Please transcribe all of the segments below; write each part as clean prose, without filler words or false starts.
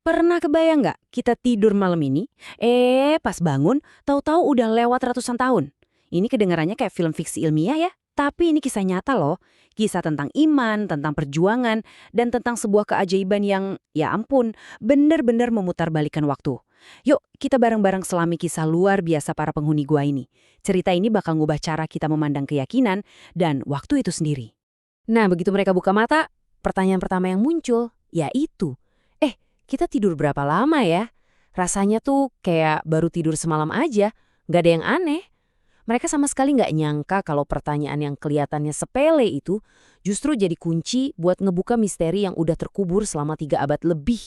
Pernah kebayang nggak kita tidur malam ini, pas bangun, tahu-tahu udah lewat ratusan tahun. Ini kedengarannya kayak film fiksi ilmiah ya, tapi ini kisah nyata loh. Kisah tentang iman, tentang perjuangan, dan tentang sebuah keajaiban yang, ya ampun, bener-bener memutarbalikkan waktu. Yuk, kita bareng-bareng selami kisah luar biasa para penghuni gua ini. Cerita ini bakal ngubah cara kita memandang keyakinan dan waktu itu sendiri. Nah, begitu mereka buka mata, pertanyaan pertama yang muncul, yaitu, kita tidur berapa lama ya? Rasanya tuh kayak baru tidur semalam aja, nggak ada yang aneh. Mereka sama sekali nggak nyangka kalau pertanyaan yang kelihatannya sepele itu justru jadi kunci buat ngebuka misteri yang udah terkubur selama 3 abad lebih.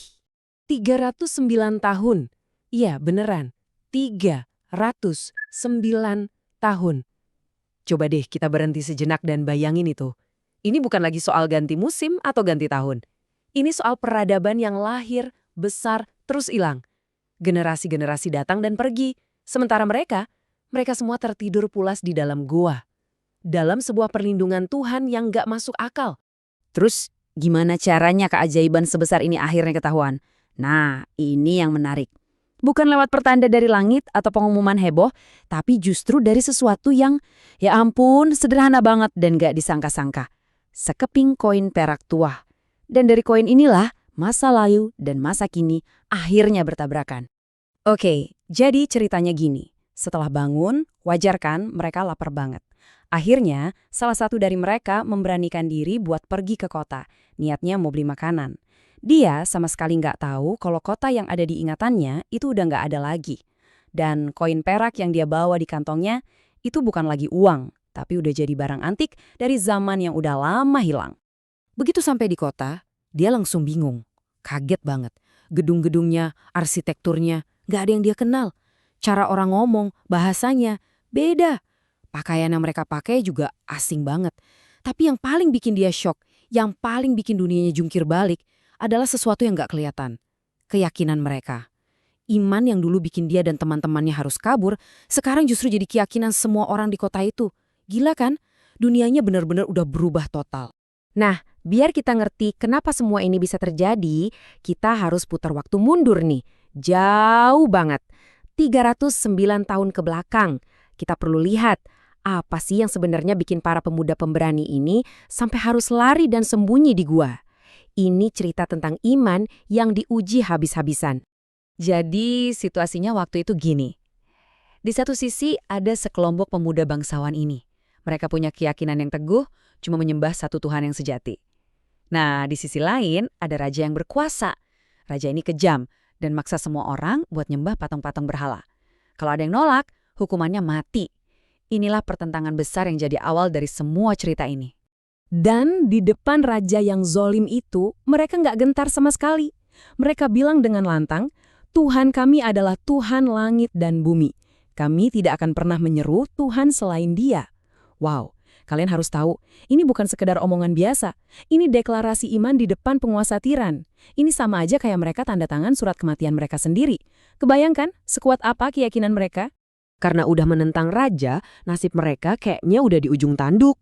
309 tahun. Iya, beneran. 309 tahun. Coba deh kita berhenti sejenak dan bayangin itu. Ini bukan lagi soal ganti musim atau ganti tahun. Ini soal peradaban yang lahir, besar, terus hilang. Generasi-generasi datang dan pergi. Sementara mereka semua tertidur pulas di dalam gua. Dalam sebuah perlindungan Tuhan yang gak masuk akal. Terus gimana caranya keajaiban sebesar ini akhirnya ketahuan? Nah, ini yang menarik. Bukan lewat pertanda dari langit atau pengumuman heboh, tapi justru dari sesuatu yang, ya ampun, sederhana banget dan gak disangka-sangka. Sekeping koin perak tua. Dan dari koin inilah, masa lalu dan masa kini akhirnya bertabrakan. Oke, jadi ceritanya gini. Setelah bangun, wajar kan mereka lapar banget. Akhirnya, salah satu dari mereka memberanikan diri buat pergi ke kota. Niatnya mau beli makanan. Dia sama sekali nggak tahu kalau kota yang ada di ingatannya itu udah nggak ada lagi. Dan koin perak yang dia bawa di kantongnya itu bukan lagi uang, tapi udah jadi barang antik dari zaman yang udah lama hilang. Begitu sampai di kota, dia langsung bingung. Kaget banget. Gedung-gedungnya, arsitekturnya, gak ada yang dia kenal. Cara orang ngomong, bahasanya, beda. Pakaian yang mereka pakai juga asing banget. Tapi yang paling bikin dia shock, yang paling bikin dunianya jungkir balik, adalah sesuatu yang gak kelihatan. Keyakinan mereka. Iman yang dulu bikin dia dan teman-temannya harus kabur, sekarang justru jadi keyakinan semua orang di kota itu. Gila kan? Dunianya benar-benar udah berubah total. Nah, biar kita ngerti kenapa semua ini bisa terjadi, kita harus putar waktu mundur nih. Jauh banget. 309 tahun ke belakang. Kita perlu lihat, apa sih yang sebenarnya bikin para pemuda pemberani ini sampai harus lari dan sembunyi di gua. Ini cerita tentang iman yang diuji habis-habisan. Jadi, situasinya waktu itu gini. Di satu sisi ada sekelompok pemuda bangsawan ini. Mereka punya keyakinan yang teguh, cuma menyembah satu Tuhan yang sejati. Nah, di sisi lain ada raja yang berkuasa. Raja ini kejam dan maksa semua orang buat nyembah patung-patung berhala. Kalau ada yang nolak, hukumannya mati. Inilah pertentangan besar yang jadi awal dari semua cerita ini. Dan di depan raja yang zolim itu, mereka nggak gentar sama sekali. Mereka bilang dengan lantang, Tuhan kami adalah Tuhan langit dan bumi. Kami tidak akan pernah menyeru Tuhan selain Dia. Wow. Kalian harus tahu, ini bukan sekedar omongan biasa. Ini deklarasi iman di depan penguasa tiran. Ini sama aja kayak mereka tanda tangan surat kematian mereka sendiri. Kebayangkan sekuat apa keyakinan mereka? Karena udah menentang raja, nasib mereka kayaknya udah di ujung tanduk.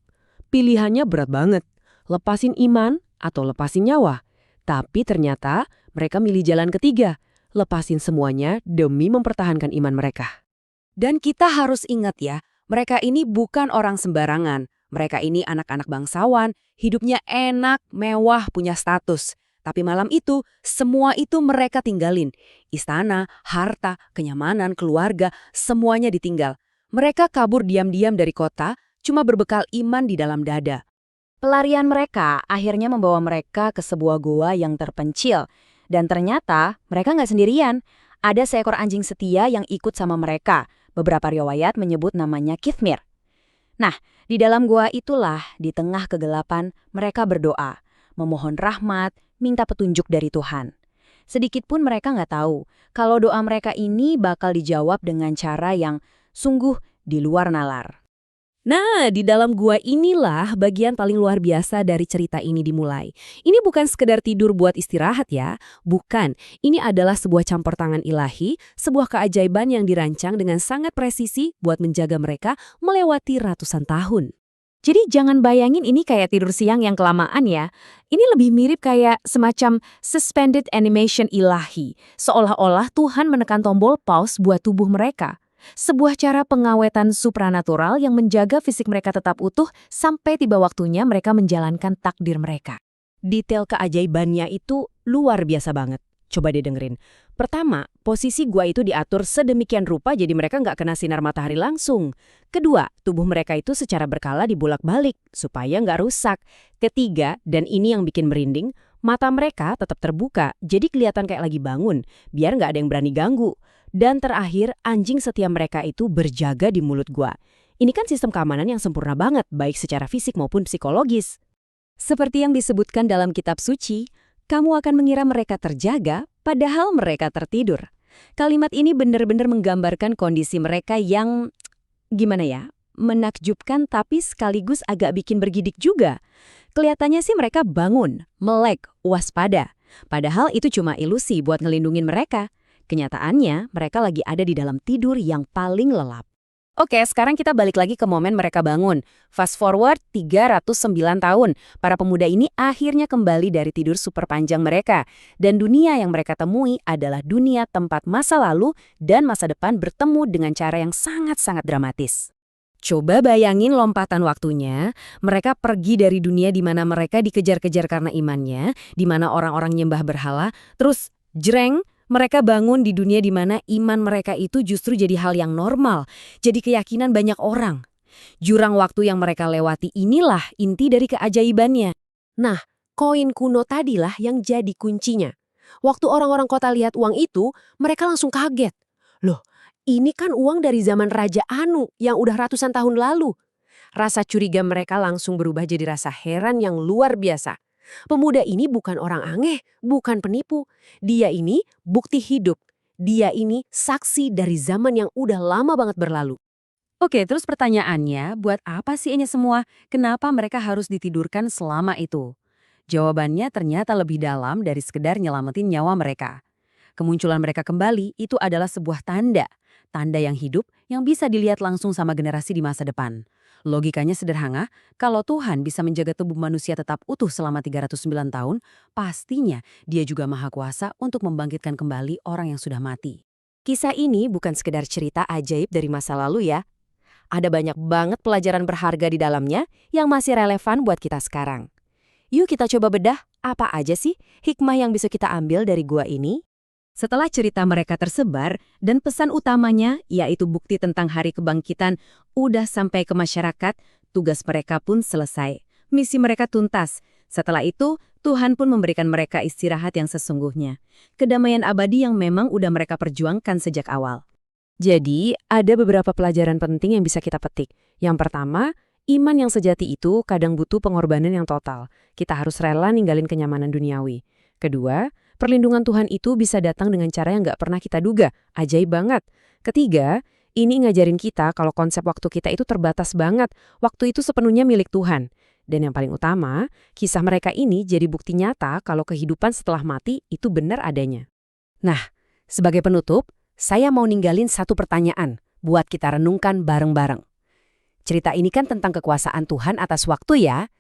Pilihannya berat banget. Lepasin iman atau lepasin nyawa. Tapi ternyata mereka milih jalan ketiga. Lepasin semuanya demi mempertahankan iman mereka. Dan kita harus ingat ya, mereka ini bukan orang sembarangan. Mereka ini anak-anak bangsawan, hidupnya enak, mewah, punya status. Tapi malam itu, semua itu mereka tinggalin. Istana, harta, kenyamanan, keluarga, semuanya ditinggal. Mereka kabur diam-diam dari kota, cuma berbekal iman di dalam dada. Pelarian mereka akhirnya membawa mereka ke sebuah goa yang terpencil. Dan ternyata mereka nggak sendirian. Ada seekor anjing setia yang ikut sama mereka. Beberapa riwayat menyebut namanya Kithmir. Nah, di dalam gua itulah, di tengah kegelapan, mereka berdoa, memohon rahmat, minta petunjuk dari Tuhan. Sedikit pun mereka nggak tahu kalau doa mereka ini bakal dijawab dengan cara yang sungguh di luar nalar. Nah, di dalam gua inilah bagian paling luar biasa dari cerita ini dimulai. Ini bukan sekedar tidur buat istirahat ya, bukan. Ini adalah sebuah campur tangan ilahi, sebuah keajaiban yang dirancang dengan sangat presisi buat menjaga mereka melewati ratusan tahun. Jadi jangan bayangin ini kayak tidur siang yang kelamaan ya. Ini lebih mirip kayak semacam suspended animation ilahi. Seolah-olah Tuhan menekan tombol pause buat tubuh mereka. Sebuah cara pengawetan supranatural yang menjaga fisik mereka tetap utuh sampai tiba waktunya mereka menjalankan takdir mereka. Detail keajaibannya itu luar biasa banget. Coba deh dengerin. Pertama, posisi gua itu diatur sedemikian rupa jadi mereka nggak kena sinar matahari langsung. Kedua, tubuh mereka itu secara berkala dibulak-balik supaya nggak rusak. Ketiga, dan ini yang bikin merinding, mata mereka tetap terbuka jadi kelihatan kayak lagi bangun, biar nggak ada yang berani ganggu. Dan terakhir, anjing setia mereka itu berjaga di mulut gua. Ini kan sistem keamanan yang sempurna banget, baik secara fisik maupun psikologis. Seperti yang disebutkan dalam kitab suci, kamu akan mengira mereka terjaga, padahal mereka tertidur. Kalimat ini benar-benar menggambarkan kondisi mereka yang, gimana ya, menakjubkan tapi sekaligus agak bikin bergidik juga. Kelihatannya sih mereka bangun, melek, waspada. Padahal itu cuma ilusi buat ngelindungin mereka. Kenyataannya, mereka lagi ada di dalam tidur yang paling lelap. Oke, sekarang kita balik lagi ke momen mereka bangun. Fast forward 309 tahun, para pemuda ini akhirnya kembali dari tidur super panjang mereka. Dan dunia yang mereka temui adalah dunia tempat masa lalu dan masa depan bertemu dengan cara yang sangat-sangat dramatis. Coba bayangin lompatan waktunya, mereka pergi dari dunia di mana mereka dikejar-kejar karena imannya, di mana orang-orang nyembah berhala, terus jreng, mereka bangun di dunia di mana iman mereka itu justru jadi hal yang normal, jadi keyakinan banyak orang. Jurang waktu yang mereka lewati inilah inti dari keajaibannya. Nah, koin kuno tadilah yang jadi kuncinya. Waktu orang-orang kota lihat uang itu, mereka langsung kaget. Loh, ini kan uang dari zaman Raja Anu yang udah ratusan tahun lalu. Rasa curiga mereka langsung berubah jadi rasa heran yang luar biasa. Pemuda ini bukan orang aneh, bukan penipu. Dia ini bukti hidup. Dia ini saksi dari zaman yang udah lama banget berlalu. Oke, terus pertanyaannya, buat apa sih ini semua? Kenapa mereka harus ditidurkan selama itu? Jawabannya ternyata lebih dalam dari sekedar nyelamatin nyawa mereka. Kemunculan mereka kembali itu adalah sebuah tanda. Tanda yang hidup yang bisa dilihat langsung sama generasi di masa depan. Logikanya sederhana, kalau Tuhan bisa menjaga tubuh manusia tetap utuh selama 309 tahun, pastinya Dia juga maha kuasa untuk membangkitkan kembali orang yang sudah mati. Kisah ini bukan sekedar cerita ajaib dari masa lalu ya. Ada banyak banget pelajaran berharga di dalamnya yang masih relevan buat kita sekarang. Yuk kita coba bedah, apa aja sih hikmah yang bisa kita ambil dari gua ini? Setelah cerita mereka tersebar dan pesan utamanya, yaitu bukti tentang hari kebangkitan, udah sampai ke masyarakat, tugas mereka pun selesai. Misi mereka tuntas. Setelah itu, Tuhan pun memberikan mereka istirahat yang sesungguhnya. Kedamaian abadi yang memang udah mereka perjuangkan sejak awal. Jadi, ada beberapa pelajaran penting yang bisa kita petik. Yang pertama, iman yang sejati itu kadang butuh pengorbanan yang total. Kita harus rela ninggalin kenyamanan duniawi. Kedua, perlindungan Tuhan itu bisa datang dengan cara yang nggak pernah kita duga. Ajaib banget. Ketiga, ini ngajarin kita kalau konsep waktu kita itu terbatas banget. Waktu itu sepenuhnya milik Tuhan. Dan yang paling utama, kisah mereka ini jadi bukti nyata kalau kehidupan setelah mati itu benar adanya. Nah, sebagai penutup, saya mau ninggalin satu pertanyaan buat kita renungkan bareng-bareng. Cerita ini kan tentang kekuasaan Tuhan atas waktu ya.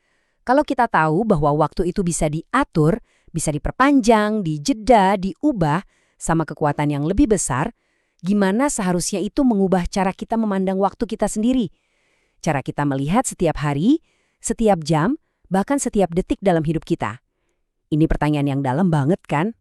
Kalau kita tahu bahwa waktu itu bisa diatur, bisa diperpanjang, dijeda, diubah sama kekuatan yang lebih besar, gimana seharusnya itu mengubah cara kita memandang waktu kita sendiri? Cara kita melihat setiap hari, setiap jam, bahkan setiap detik dalam hidup kita. Ini pertanyaan yang dalam banget kan?